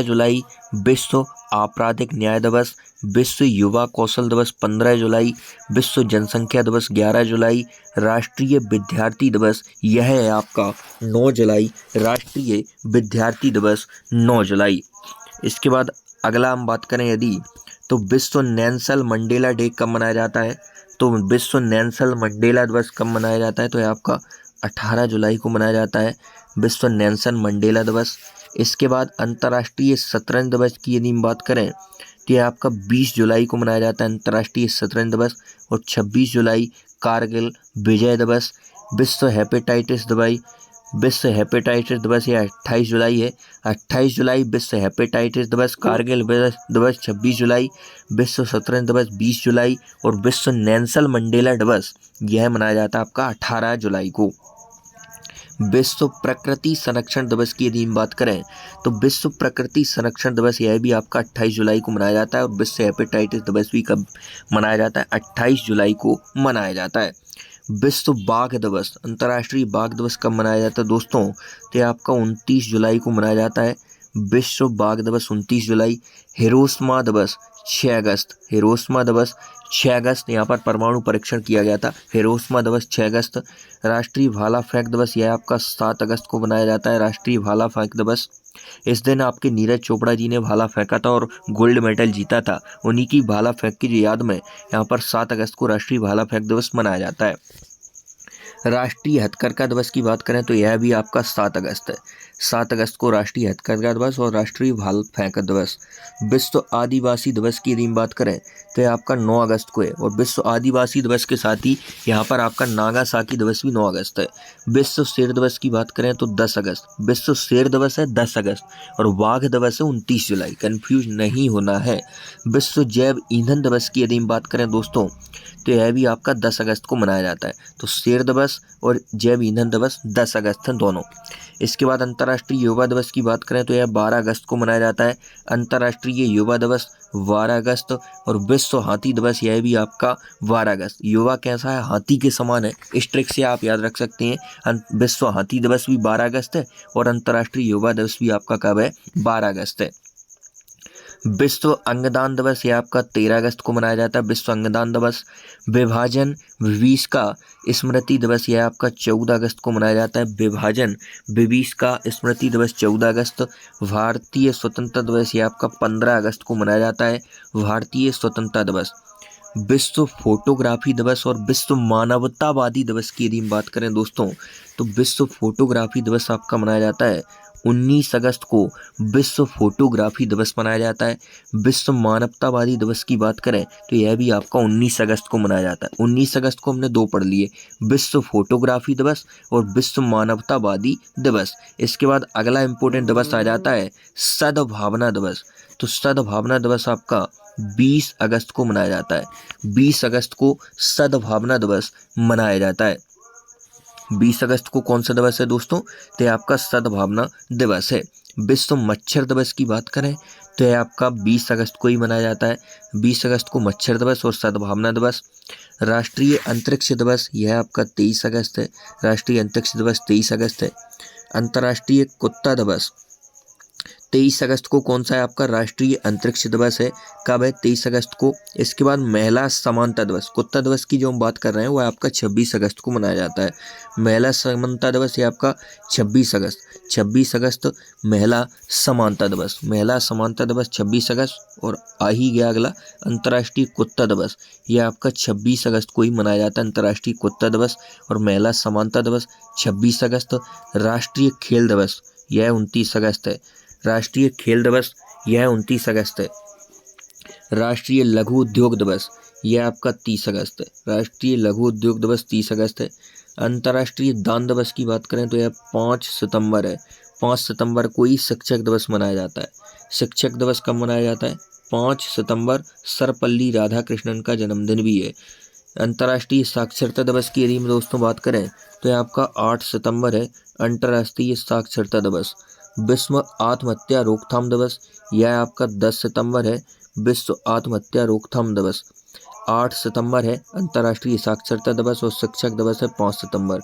जुलाई विश्व आपराधिक न्याय दिवस। विश्व युवा कौशल दिवस 15 जुलाई, विश्व जनसंख्या दिवस 11 जुलाई, राष्ट्रीय विद्यार्थी दिवस यह है आपका 9 जुलाई, राष्ट्रीय विद्यार्थी दिवस 9 जुलाई। इसके बाद अगला हम बात करें यदि, तो विश्व नेल्सन मंडेला डे कब मनाया जाता है, तो विश्व नेल्सन मंडेला दिवस कब मनाया जाता है, तो यह आपका 18 जुलाई को मनाया जाता है, विश्व नेल्सन मंडेला दिवस। इसके बाद अंतर्राष्ट्रीय शतरंज दिवस की यदि हम बात करें तो यह आपका 20 जुलाई को मनाया जाता है अंतर्राष्ट्रीय शतरंज दिवस। और 26 जुलाई कारगिल विजय दिवस। विश्व हेपेटाइटिस दवाई विश्व हेपेटाइटिस दिवस ये 28 जुलाई है। 28 जुलाई विश्व हेपेटाइटिस दिवस। कारगिल दिवस 26 जुलाई। विश्व शतरंज दिवस 20 जुलाई। और विश्व नेल्सन मंडेला दिवस यह मनाया जाता है आपका 18 जुलाई को। विश्व प्रकृति संरक्षण दिवस की यदि हम बात करें तो विश्व प्रकृति संरक्षण दिवस यह भी आपका 28 जुलाई को मनाया जाता है। और विश्व हेपेटाइटिस दिवस भी कब मनाया जाता है? 28 जुलाई को मनाया जाता है। विश्व बाघ दिवस, अंतर्राष्ट्रीय बाघ दिवस कब मनाया जाता है दोस्तों? तो ये आपका 29 जुलाई को मनाया जाता है। विश्व बाघ दिवस 29 जुलाई। हिरोशिमा दिवस 6 अगस्त। हिरोशिमा दिवस 6 अगस्त, यहाँ पर परमाणु परीक्षण किया गया था। हिरोशिमा दिवस 6 अगस्त। राष्ट्रीय भाला फेंक दिवस यह आपका 7 अगस्त को मनाया जाता है। राष्ट्रीय भाला फेंक दिवस, इस दिन आपके नीरज चोपड़ा जी ने भाला फेंका था और गोल्ड मेडल जीता था। उन्हीं की भाला फेंक की याद में यहाँ पर 7 अगस्त को राष्ट्रीय भाला फेंक दिवस मनाया जाता है। राष्ट्रीय हथकरघा दिवस की बात करें तो यह भी आपका 7 अगस्त है। 7 अगस्त को राष्ट्रीय हथकरघा दिवस और राष्ट्रीय भाला फेंक दिवस। विश्व आदिवासी दिवस की यदि बात करें तो यह आपका 9 अगस्त को है। और विश्व आदिवासी दिवस के साथ ही यहाँ पर आपका नागासाकी दिवस भी 9 अगस्त है। विश्व शेर दिवस की बात करें तो 10 अगस्त। विश्व शेर दिवस है 10 अगस्त और बाघ दिवस है 29 जुलाई, कन्फ्यूज नहीं होना है। विश्व जैव ईंधन दिवस की यदि हम बात करें दोस्तों तो यह भी आपका 10 अगस्त को मनाया जाता है। तो शेर दिवस और जैव ईंधन दिवस 10 अगस्त हैं दोनों। इसके बाद अंतर्राष्ट्रीय युवा दिवस की बात करें तो यह 12 अगस्त को मनाया जाता है। अंतर्राष्ट्रीय युवा दिवस 12 अगस्त। और विश्व हाथी दिवस यह भी आपका 12 अगस्त। युवा कैसा है? हाथी के समान है, इस ट्रिक से आप याद रख सकते हैं। विश्व हाथी दिवस भी 12 अगस्त है और अंतर्राष्ट्रीय युवा दिवस भी आपका कब है? 12 अगस्त है। विश्व अंगदान दिवस ये आपका 13 अगस्त को मनाया जाता है। विश्व अंगदान दिवस। विभाजन विभीषका स्मृति दिवस यह आपका 14 अगस्त को मनाया जाता है। विभाजन विभीषका स्मृति दिवस 14 अगस्त। भारतीय स्वतंत्रता दिवस ये आपका 15 अगस्त को मनाया जाता है। भारतीय स्वतंत्रता दिवस। विश्व फोटोग्राफी दिवस और विश्व मानवतावादी दिवस की यदि हम बात करें दोस्तों तो विश्व फोटोग्राफी दिवस आपका मनाया जाता है 19 अगस्त को। विश्व फोटोग्राफी दिवस मनाया जाता है। विश्व मानवतावादी दिवस की बात करें तो यह भी आपका 19 अगस्त को मनाया जाता है। 19 अगस्त को हमने 2 पढ़ लिए, विश्व फोटोग्राफी दिवस और विश्व मानवतावादी दिवस। इसके बाद अगला इम्पोर्टेंट दिवस आ जाता है सद्भावना दिवस। तो सद्भावना दिवस आपका 20 अगस्त को मनाया जाता है। 20 अगस्त को सद्भावना दिवस मनाया जाता है। 20 अगस्त को कौन सा दिवस है दोस्तों? तो ये आपका सद्भावना दिवस है। विश्व मच्छर दिवस की बात करें तो यह आपका 20 अगस्त को ही मनाया जाता है। 20 अगस्त को मच्छर दिवस और सद्भावना दिवस। राष्ट्रीय अंतरिक्ष दिवस यह आपका 23 अगस्त है। राष्ट्रीय अंतरिक्ष दिवस 23 अगस्त है। अंतर्राष्ट्रीय कुत्ता दिवस 23 अगस्त को कौन सा है आपका? राष्ट्रीय अंतरिक्ष दिवस है। कब है? 23 अगस्त को। इसके बाद महिला समानता दिवस, कुत्ता दिवस की जो हम बात कर रहे हैं वो आपका 26 अगस्त को मनाया जाता है। महिला समानता दिवस ये आपका 26 अगस्त। 26 अगस्त महिला समानता दिवस। महिला समानता दिवस 26 अगस्त। और आ ही गया अगला अंतर्राष्ट्रीय कुत्ता दिवस, यह आपका 26 अगस्त को ही मनाया जाता है। अंतर्राष्ट्रीय कुत्ता दिवस और महिला समानता दिवस 26 अगस्त। राष्ट्रीय खेल दिवस यह 29 अगस्त है। राष्ट्रीय खेल दिवस यह 29 अगस्त है। राष्ट्रीय लघु उद्योग दिवस यह आपका 30 अगस्त है। राष्ट्रीय लघु उद्योग दिवस 30 अगस्त है। अंतर्राष्ट्रीय दान दिवस की बात करें तो यह 5 सितंबर है। 5 सितंबर को ही शिक्षक दिवस मनाया जाता है। शिक्षक दिवस कब मनाया जाता है? 5 सितंबर। सर्वपल्ली राधाकृष्णन का जन्मदिन भी है। अंतर्राष्ट्रीय साक्षरता दिवस की यदि हम दोस्तों बात करें तो यह आपका 8 सितंबर है। अंतर्राष्ट्रीय साक्षरता दिवस। विश्व आत्महत्या रोकथाम दिवस यह आपका 10 सितंबर है। विश्व आत्महत्या रोकथाम दिवस 8 सितंबर है। अंतर्राष्ट्रीय साक्षरता दिवस और शिक्षक दिवस है 5 सितंबर।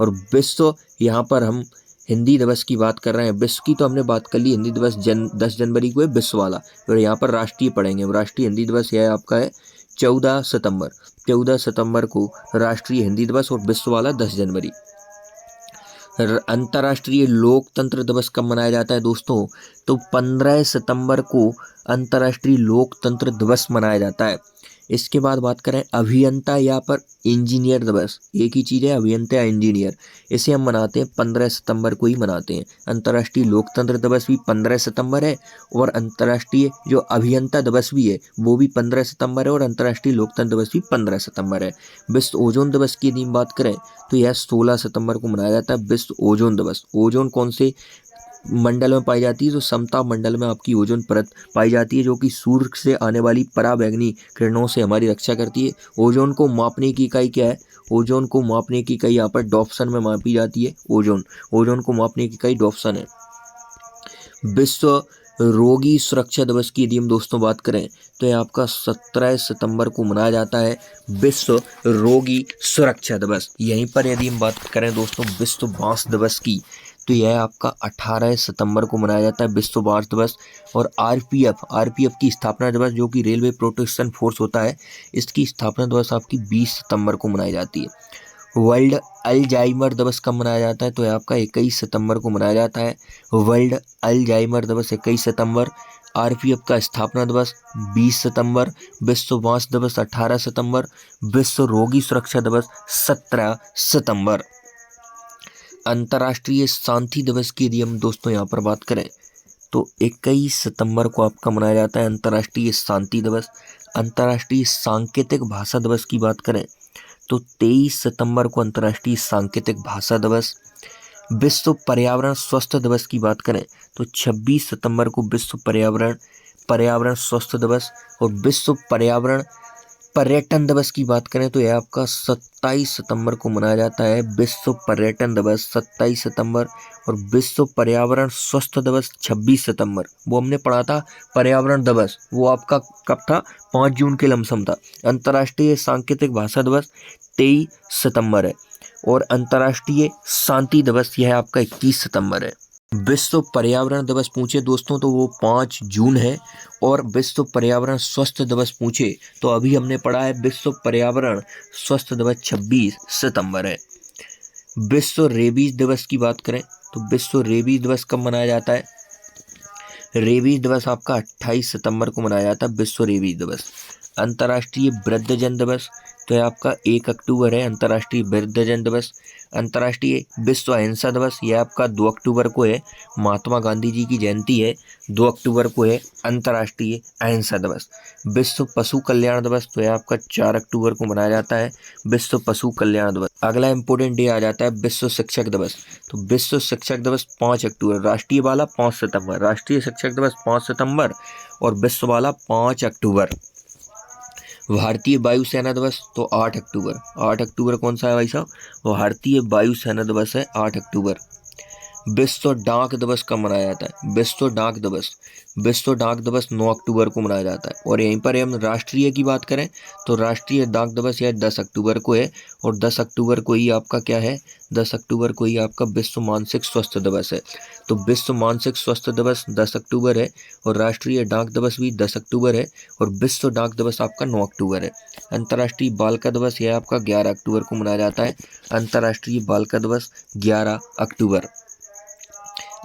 और विश्व, यहाँ पर हम हिंदी दिवस की बात कर रहे हैं। विश्व की तो हमने बात कर ली, हिंदी दिवस 10 जनवरी को है विश्व वाला। और यहाँ पर राष्ट्रीय पढ़ेंगे। राष्ट्रीय हिंदी दिवस यह आपका है 14 सितंबर। 14 सितंबर को राष्ट्रीय हिंदी दिवस और विश्व वाला 10 जनवरी। अंतर्राष्ट्रीय लोकतंत्र दिवस कब मनाया जाता है दोस्तों? तो 15 सितंबर को अंतर्राष्ट्रीय लोकतंत्र दिवस मनाया जाता है। इसके बाद बात करें अभियंता या पर इंजीनियर दिवस, एक ही चीज़ है अभियंता या इंजीनियर। इसे हम मनाते हैं 15 सितंबर को ही मनाते हैं। अंतर्राष्ट्रीय लोकतंत्र दिवस भी 15 सितंबर है और अंतर्राष्ट्रीय जो अभियंता दिवस भी है वो भी 15 सितंबर है और अंतर्राष्ट्रीय लोकतंत्र दिवस भी 15 सितंबर है। विश्व ओजोन दिवस की यदि बात करें तो यह 16 सितंबर को मनाया जाता है विश्व ओजोन दिवस। ओजोन कौन से मंडल में पाई जाती है? तो समताप मंडल में आपकी ओजोन परत पाई जाती है जो कि सूर्य से आने वाली पराबैंगनी किरणों से हमारी रक्षा करती है। ओजोन को मापने की इकाई क्या है? ओजोन को मापने की इकाई यहाँ पर डॉप्सन में मापी जाती है। ओजोन को मापने की इकाई डॉप्सन है। विश्व रोगी सुरक्षा दिवस की यदि हम दोस्तों बात करें तो ये आपका 17 सितंबर को मनाया जाता है विश्व रोगी सुरक्षा दिवस। यहीं पर यदि हम बात करें दोस्तों विश्व बांस दिवस की तो यह आपका 18 सितंबर को मनाया जाता है विश्व बांस दिवस। और आरपीएफ की स्थापना दिवस जो कि रेलवे प्रोटेक्शन फोर्स होता है, इसकी स्थापना दिवस आपकी 20 सितंबर को मनाई जाती है। वर्ल्ड अल्जाइमर दिवस कब मनाया जाता है? तो यह आपका 21 सितंबर को मनाया जाता है वर्ल्ड अल्जाइमर दिवस 21 सितंबर। आरपीएफ का स्थापना दिवस 20 सितंबर, विश्व बांस दिवस 18 सितंबर, विश्व रोगी सुरक्षा दिवस 17 सितंबर। अंतर्राष्ट्रीय शांति दिवस की यदि हम दोस्तों यहाँ पर बात करें तो 21 सितंबर को आपका मनाया जाता है अंतर्राष्ट्रीय शांति दिवस। अंतर्राष्ट्रीय सांकेतिक भाषा दिवस की बात करें तो 23 सितंबर को अंतर्राष्ट्रीय सांकेतिक भाषा दिवस। विश्व पर्यावरण स्वास्थ्य दिवस की बात करें तो 26 सितंबर को विश्व पर्यावरण स्वास्थ्य दिवस। और विश्व पर्यटन दिवस की बात करें तो यह आपका 27 सितंबर को मनाया जाता है विश्व पर्यटन दिवस 27 सितंबर। और विश्व पर्यावरण स्वास्थ्य दिवस 26 सितंबर, वो हमने पढ़ा था पर्यावरण दिवस, वो आपका कब था? 5 जून के लमसम था। अंतर्राष्ट्रीय सांकेतिक भाषा दिवस 23 सितंबर है और अंतर्राष्ट्रीय शांति दिवस यह आपका 21 सितंबर है। विश्व पर्यावरण दिवस पूछे दोस्तों तो वो 5 जून है। और विश्व पर्यावरण स्वास्थ्य दिवस पूछे तो अभी हमने पढ़ा है विश्व पर्यावरण स्वास्थ्य दिवस 26 सितंबर है। विश्व रेबीज दिवस की बात करें तो विश्व रेबीज दिवस कब मनाया जाता है? रेबीज दिवस आपका 28 सितंबर को मनाया जाता है विश्व रेबीज दिवस। अंतर्राष्ट्रीय वृद्धजन दिवस तो यह आपका 1 अक्टूबर है अंतर्राष्ट्रीय वृद्धजन दिवस। अंतर्राष्ट्रीय विश्व अहिंसा दिवस यह आपका 2 अक्टूबर को है, महात्मा गांधी जी की जयंती है, 2 अक्टूबर को है अंतर्राष्ट्रीय अहिंसा दिवस। विश्व पशु कल्याण दिवस तो यह आपका 4 अक्टूबर को मनाया जाता है विश्व पशु कल्याण दिवस। अगला इंपॉर्टेंट डे आ जाता है विश्व शिक्षक दिवस। तो विश्व शिक्षक दिवस 5 अक्टूबर, राष्ट्रीय वाला 5 सितंबर, राष्ट्रीय शिक्षक दिवस 5 सितंबर और विश्व वाला 5 अक्टूबर। भारतीय वायुसेना दिवस तो 8 अक्टूबर, 8 अक्टूबर कौन सा है भाई साहब? भारतीय वायुसेना दिवस है 8 अक्टूबर। विश्व डाक दिवस कब मनाया जाता है? विश्व डाक दिवस 9 अक्टूबर को मनाया जाता है। और यहीं पर हम राष्ट्रीय की बात करें तो राष्ट्रीय डाक दिवस यह 10 अक्टूबर को है और 10 अक्टूबर को ही आपका क्या है? 10 अक्टूबर को ही आपका विश्व मानसिक स्वास्थ्य दिवस है। तो विश्व मानसिक स्वास्थ्य दिवस 10 अक्टूबर है और राष्ट्रीय डाक दिवस भी 10 अक्टूबर है और विश्व डाक दिवस आपका 9 अक्टूबर है। अंतर्राष्ट्रीय बालिका दिवस यह आपका 11 अक्टूबर को मनाया जाता है, अंतर्राष्ट्रीय बालिका दिवस 11 अक्टूबर।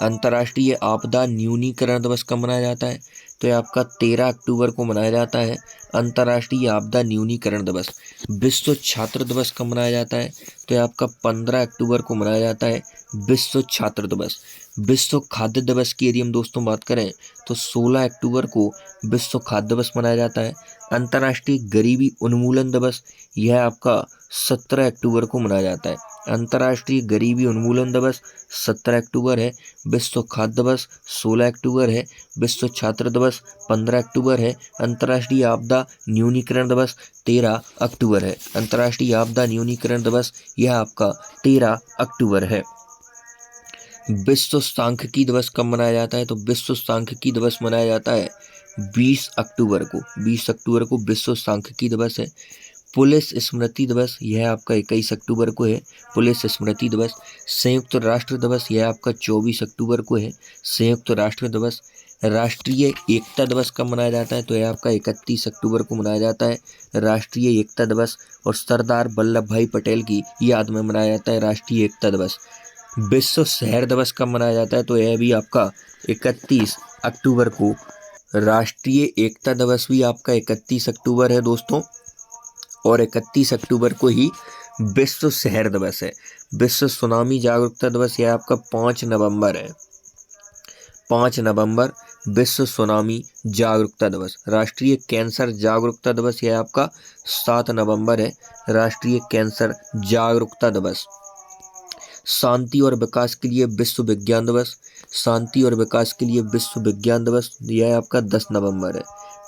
अंतर्राष्ट्रीय आपदा न्यूनीकरण दिवस कब मनाया जाता है? तो यह आपका 13 अक्टूबर को मनाया जाता है अंतर्राष्ट्रीय आपदा न्यूनीकरण दिवस। विश्व छात्र दिवस कब मनाया जाता है? तो यह आपका 15 अक्टूबर को मनाया जाता है विश्व छात्र दिवस। विश्व खाद्य दिवस की यदि हम दोस्तों बात करें तो 16 अक्टूबर को विश्व खाद्य दिवस मनाया जाता है। अंतर्राष्ट्रीय गरीबी उन्मूलन दिवस यह आपका 17 अक्टूबर को मनाया जाता है। अंतर्राष्ट्रीय गरीबी उन्मूलन दिवस 17 अक्टूबर है। विश्व खाद्य दिवस 16 अक्टूबर है। विश्व छात्र दिवस 15 अक्टूबर है। अंतर्राष्ट्रीय आपदा न्यूनीकरण दिवस 13 अक्टूबर है। अंतर्राष्ट्रीय आपदा न्यूनीकरण दिवस यह आपका 13 अक्टूबर है। विश्व सांख्यिकी दिवस कब मनाया जाता है? तो विश्व सांख्यिकी दिवस मनाया जाता है 20 अक्टूबर को, 20 अक्टूबर को विश्व सांख्यिकी दिवस है। पुलिस स्मृति दिवस यह आपका 21 अक्टूबर को है, पुलिस स्मृति दिवस। संयुक्त राष्ट्र दिवस यह आपका 24 अक्टूबर को है, संयुक्त राष्ट्र दिवस। राष्ट्रीय एकता दिवस कब मनाया जाता है? तो यह आपका 31 अक्टूबर को मनाया जाता है राष्ट्रीय एकता दिवस। और सरदार वल्लभ भाई पटेल की याद में मनाया जाता है राष्ट्रीय एकता दिवस। विश्व शहर दिवस कब मनाया जाता है? तो यह भी आपका 31 अक्टूबर को राष्ट्रीय एकता दिवस भी आपका 31 अक्टूबर है दोस्तों, और 31 अक्टूबर को ही विश्व शहर दिवस है। विश्व सुनामी जागरूकता दिवस यह आपका 5 नवंबर है। 5 नवंबर विश्व सुनामी जागरूकता दिवस। राष्ट्रीय कैंसर जागरूकता दिवस यह आपका 7 नवंबर है। राष्ट्रीय कैंसर जागरूकता दिवस। शांति और विकास के लिए विश्व विज्ञान दिवस। शांति और विकास के लिए विश्व विज्ञान दिवस यह आपका 10 नवंबर है।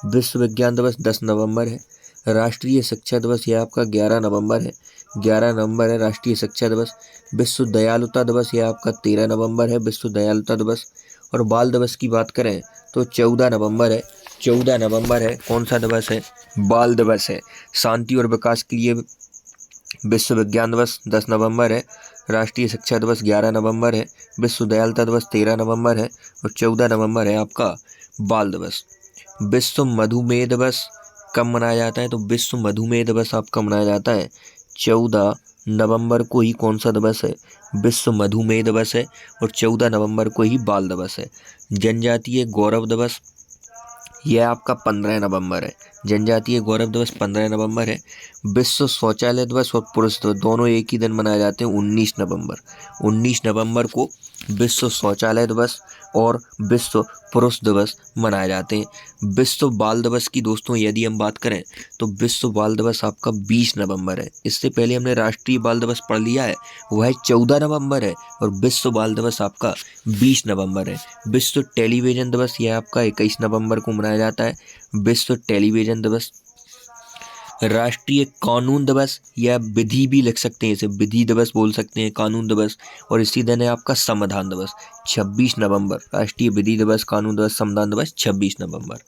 विश्व विज्ञान दिवस 10 नवंबर है। राष्ट्रीय शिक्षा दिवस यह आपका 11 नवंबर है। 11 नवंबर है राष्ट्रीय शिक्षा दिवस। विश्व दयालुता दिवस यह आपका 13 नवंबर है। विश्व दयालुता दिवस। और बाल दिवस की बात करें तो 14 नवंबर है। 14 नवंबर है कौन सा दिवस है? बाल दिवस है। शांति और विकास के लिए विश्व विज्ञान दिवस 10 नवंबर है। राष्ट्रीय शिक्षा दिवस 11 नवंबर है। विश्व दयालुता दिवस 13 नवंबर है। और 14 नवंबर है आपका बाल दिवस। विश्व मधुमेह दिवस कब मनाया जाता है? तो विश्व मधुमेह दिवस आपका मनाया जाता है 14 नवंबर को ही। कौन सा दिवस है? विश्व मधुमेह दिवस है। और 14 नवंबर को ही बाल दिवस है। जनजातीय गौरव दिवस यह आपका 15 नवंबर है। जनजातीय गौरव दिवस 15 नवंबर है। विश्व शौचालय दिवस और पुरुष दिवस दोनों एक ही दिन मनाए जाते हैं 19 नवंबर। 19 नवंबर को विश्व शौचालय दिवस और विश्व पुरुष दिवस मनाए जाते हैं। विश्व बाल दिवस की दोस्तों यदि हम बात करें तो विश्व बाल दिवस आपका 20 नवंबर है। इससे पहले हमने राष्ट्रीय बाल दिवस पढ़ लिया है, वह 14 नवंबर है। और विश्व बाल दिवस आपका 20 नवंबर है। विश्व टेलीविजन दिवस यह आपका 21 नवंबर को मनाया जाता है। विश्व टेलीविजन दिवस। राष्ट्रीय कानून दिवस या विधि भी लिख सकते हैं, इसे विधि दिवस बोल सकते हैं, कानून दिवस। और इसी दिन है आपका संविधान दिवस 26 नवंबर। राष्ट्रीय विधि दिवस, कानून दिवस, संविधान दिवस 26 नवंबर।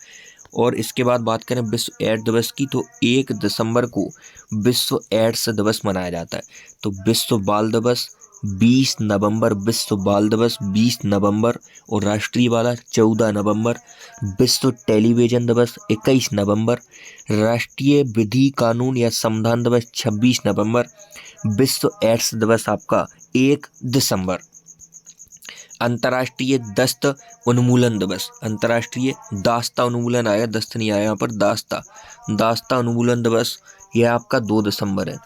और इसके बाद बात करें विश्व एड्स दिवस की तो 1 दिसंबर को विश्व एड्स दिवस मनाया जाता है। तो विश्व बाल दिवस 20 नवंबर, विश्व बाल दिवस 20 नवंबर और राष्ट्रीय वाला 14 नवंबर। विश्व टेलीविजन दिवस 21 नवंबर। राष्ट्रीय विधि कानून या संविधान दिवस 26 नवंबर। विश्व एड्स दिवस आपका 1 दिसंबर। अंतर्राष्ट्रीय दस्त उन्मूलन दिवस। अंतर्राष्ट्रीय दास्ता उन्मूलन आया, दस्त नहीं आया यहाँ पर, दास्ता उन्मूलन दिवस यह आपका 2 दिसंबर है।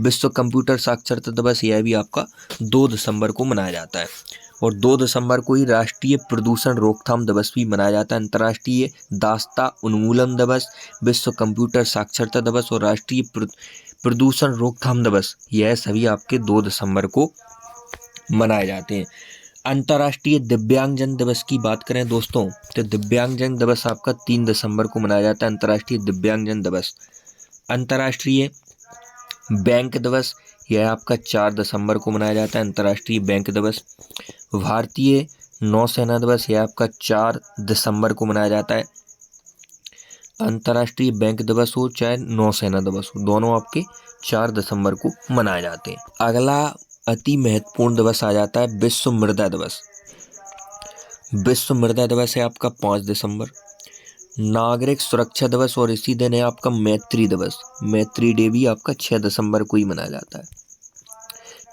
विश्व कंप्यूटर साक्षरता दिवस यह भी आपका 2 दिसंबर को मनाया जाता है। और 2 दिसंबर को ही राष्ट्रीय प्रदूषण रोकथाम दिवस भी मनाया जाता है। अंतर्राष्ट्रीय दास्ता उन्मूलन दिवस, विश्व कंप्यूटर साक्षरता दिवस और राष्ट्रीय प्रदूषण रोकथाम दिवस यह सभी आपके 2 दिसंबर को मनाए जाते हैं। अंतर्राष्ट्रीय दिव्यांगजन दिवस की बात करें दोस्तों तो दिव्यांगजन दिवस आपका 3 दिसंबर को मनाया जाता है। अंतर्राष्ट्रीय दिव्यांगजन दिवस। अंतर्राष्ट्रीय बैंक दिवस यह आपका 4 दिसंबर को मनाया जाता है। अंतर्राष्ट्रीय बैंक दिवस। भारतीय नौसेना दिवस यह आपका 4 दिसंबर को मनाया जाता है। अंतर्राष्ट्रीय बैंक दिवस हो चाहे नौसेना दिवस हो, दोनों आपके 4 दिसंबर को मनाए जाते हैं। अगला अति महत्वपूर्ण दिवस आ जाता है विश्व मृदा दिवस। विश्व मृदा दिवस है आपका 5 दिसंबर। नागरिक सुरक्षा दिवस और इसी दिन है आपका मैत्री दिवस। मैत्री डे भी आपका 6 दिसंबर को ही मनाया जाता है।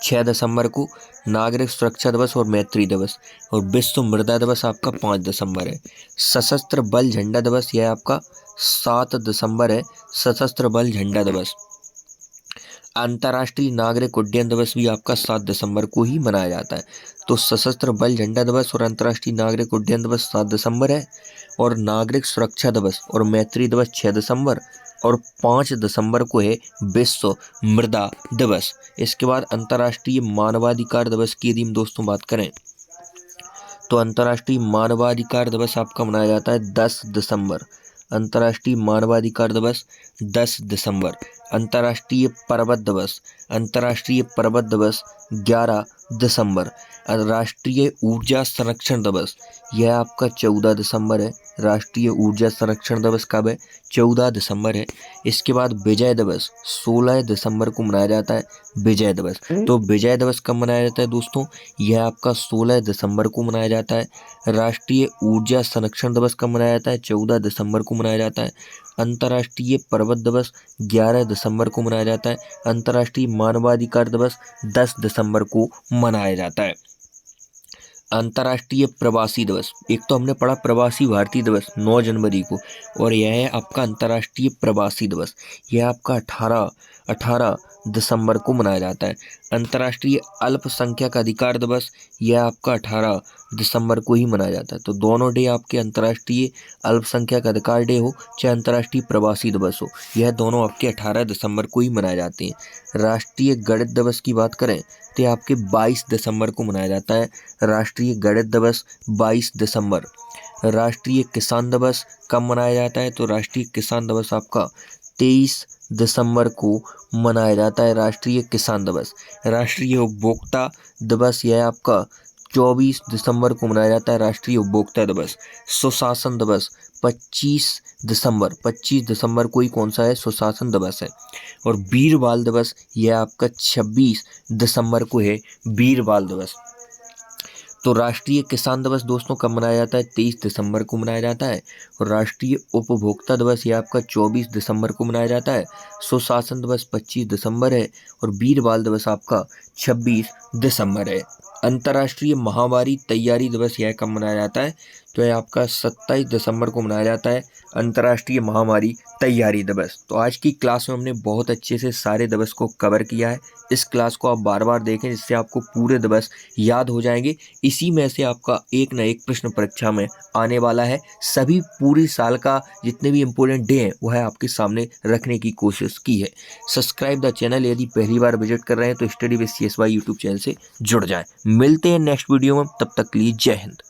6 दिसंबर को नागरिक सुरक्षा दिवस और मैत्री दिवस। और विश्व मृदा दिवस आपका 5 दिसंबर है। सशस्त्र बल झंडा दिवस यह आपका 7 दिसंबर है। सशस्त्र बल झंडा दिवस। अंतर्राष्ट्रीय नागरिक उड्डयन दिवस भी आपका 7 दिसंबर को ही मनाया जाता है। तो सशस्त्र बल झंडा दिवस और अंतर्राष्ट्रीय नागरिक उड्डयन दिवस 7 दिसंबर है। और नागरिक सुरक्षा दिवस और मैत्री दिवस 6 दिसंबर और 5 दिसंबर को है विश्व मृदा दिवस। इसके बाद अंतर्राष्ट्रीय मानवाधिकार दिवस की यदि हम दोस्तों बात करें तो अंतर्राष्ट्रीय मानवाधिकार दिवस आपका मनाया जाता है 10 दिसंबर। अंतर्राष्ट्रीय मानवाधिकार दिवस 10 दिसंबर। अंतर्राष्ट्रीय पर्वत दिवस। अंतर्राष्ट्रीय पर्वत दिवस 11 दिसंबर। राष्ट्रीय ऊर्जा संरक्षण दिवस यह आपका 14 दिसंबर है। राष्ट्रीय ऊर्जा संरक्षण दिवस कब है? 14 दिसंबर है। इसके बाद विजय दिवस 16 दिसंबर को मनाया जाता है। विजय दिवस, तो विजय दिवस कब मनाया जाता है दोस्तों? यह आपका 16 दिसंबर को मनाया जाता है। राष्ट्रीय ऊर्जा संरक्षण दिवस कब मनाया जाता है? 14 दिसंबर को मनाया जाता है। अंतर्राष्ट्रीय पर्वत दिवस 11 दिसंबर को मनाया जाता है। अंतर्राष्ट्रीय मानवाधिकार दिवस 10 दिसंबर को मनाया जाता है। अंतर्राष्ट्रीय प्रवासी दिवस, एक तो हमने पढ़ा प्रवासी भारतीय दिवस 9 जनवरी को, और यह है आपका अंतर्राष्ट्रीय प्रवासी दिवस, यह आपका 18 दिसंबर को मनाया जाता है। अंतर्राष्ट्रीय अल्पसंख्यक अधिकार दिवस, यह आपका 18 दिसंबर को ही मनाया जाता है। तो दोनों डे आपके अंतर्राष्ट्रीय अल्पसंख्यक अधिकार डे हो चाहे अंतर्राष्ट्रीय प्रवासी दिवस हो, यह दोनों आपके 18 दिसंबर को ही मनाए जाते हैं। राष्ट्रीय गणित दिवस की बात करें तो यह आपके 22 दिसंबर को मनाया जाता है। राष्ट्रीय गणित दिवस 22 दिसंबर। राष्ट्रीय किसान दिवस कब मनाया जाता है? तो राष्ट्रीय किसान दिवस आपका 23 दिसंबर को मनाया जाता है, राष्ट्रीय किसान दिवस। राष्ट्रीय उपभोक्ता दिवस यह आपका 24 दिसंबर को मनाया जाता है, राष्ट्रीय उपभोक्ता दिवस। सुशासन दिवस 25 दिसंबर को ही कौन सा है? सुशासन दिवस है। और वीर बाल दिवस यह आपका 26 दिसंबर को है, वीर बाल दिवस। तो राष्ट्रीय किसान दिवस दोस्तों कब मनाया जाता है? 23 दिसंबर को मनाया जाता है। और राष्ट्रीय उपभोक्ता दिवस ये आपका 24 दिसंबर को मनाया जाता है। सुशासन दिवस 25 दिसंबर है और वीर बाल दिवस आपका 26 दिसंबर है। अंतर्राष्ट्रीय महामारी तैयारी दिवस यह कब मनाया जाता है? तो यह आपका 27 दिसंबर को मनाया जाता है, अंतर्राष्ट्रीय महामारी तैयारी दिवस। तो आज की क्लास में हमने बहुत अच्छे से सारे दिवस को कवर किया है। इस क्लास को आप बार बार देखें जिससे आपको पूरे दिवस याद हो जाएंगे। इसी में से आपका एक न एक प्रश्न परीक्षा में आने वाला है। सभी पूरे साल का जितने भी इम्पोर्टेंट डे हैं वह आपके सामने रखने की कोशिश की है। सब्सक्राइब द चैनल, यदि पहली बार विजिट कर रहे हैं तो study with CSY YouTube channel से जुड़ जाएं। मिलते हैं नेक्स्ट वीडियो में, तब तक के लिए जय हिंद।